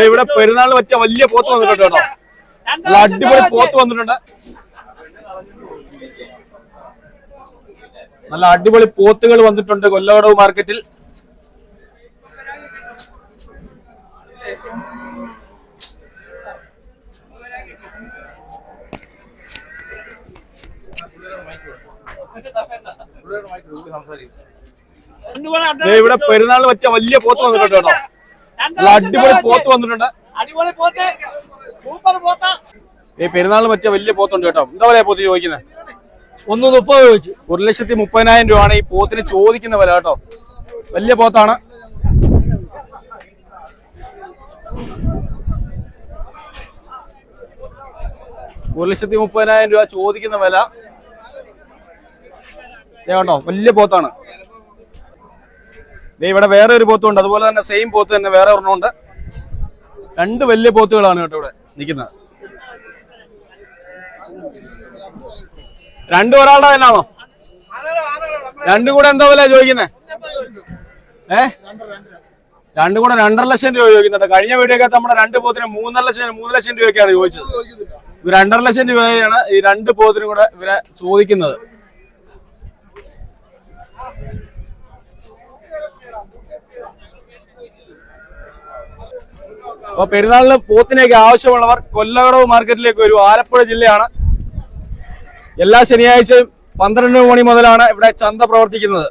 ഇവിടെ പെരുന്നാളിന് പറ്റിയ വലിയ പോത്ത് വന്നിട്ടുണ്ട് കേട്ടോ. നല്ല അടിപൊളി പോത്ത് വന്നിട്ടുണ്ട്. നല്ല അടിപൊളി പോത്തുകൾ വന്നിട്ടുണ്ട് കൊല്ലവടവ് മാർക്കറ്റിൽ. ഇവിടെ പെരുന്നാളിന് പറ്റിയ വലിയ പോത്ത് വന്നിട്ടുണ്ട് കേട്ടോ. നല്ല അടിപൊളി പോത്ത് വന്നിട്ടുണ്ട്. ഈ പെരുന്നാളിന് പറ്റിയ വലിയ പോത്തുണ്ട് കേട്ടോ. എന്താ പറയാ പോത്ത് ചോദിക്കുന്നത്? 130 ചോദിച്ചു. 1,30,000 രൂപയാണ് ഈ പോത്തിന് ചോദിക്കുന്ന വില കേട്ടോ. വലിയ പോത്താണ്. $1,30,000 രൂപ ചോദിക്കുന്ന വില കേട്ടോ. വലിയ പോത്താണ്. ഇവിടെ വേറെ ഒരു പോത്തുണ്ട്. അതുപോലെ തന്നെ സെയിം പോത്ത് തന്നെ വേറെ ഒരെണ്ണമുണ്ട്. രണ്ട് വലിയ പോത്തുകളാണ് കേട്ടോ ഇവിടെ നിൽക്കുന്നത്. രണ്ടും ഒരാളുടെ തന്നെയാണോ? രണ്ടും കൂടെ എന്താ വില ചോദിക്കുന്നേ? രണ്ടും കൂടെ 2.5 ലക്ഷം രൂപ ചോദിക്കുന്നുണ്ട്. കഴിഞ്ഞ വീഡിയോക്ക് നമ്മുടെ രണ്ട് പോത്തിനും 3 ലക്ഷം രൂപയൊക്കെയാണ് ചോദിച്ചത്. 2.5 ലക്ഷം രൂപയാണ് ഈ രണ്ട് പോത്തിനും കൂടെ ഇവരെ ചോദിക്കുന്നത്. അപ്പൊ പെരുന്നാളിന് പോത്തിനൊക്കെ ആവശ്യമുള്ളവർ കൊല്ലവടവ് മാർക്കറ്റിലേക്ക് വരും. ആലപ്പുഴ ജില്ലയാണ്. എല്ലാ ശനിയാഴ്ചയും 12 മണി മുതലാണ് ഇവിടെ ചന്ത പ്രവർത്തിക്കുന്നത്.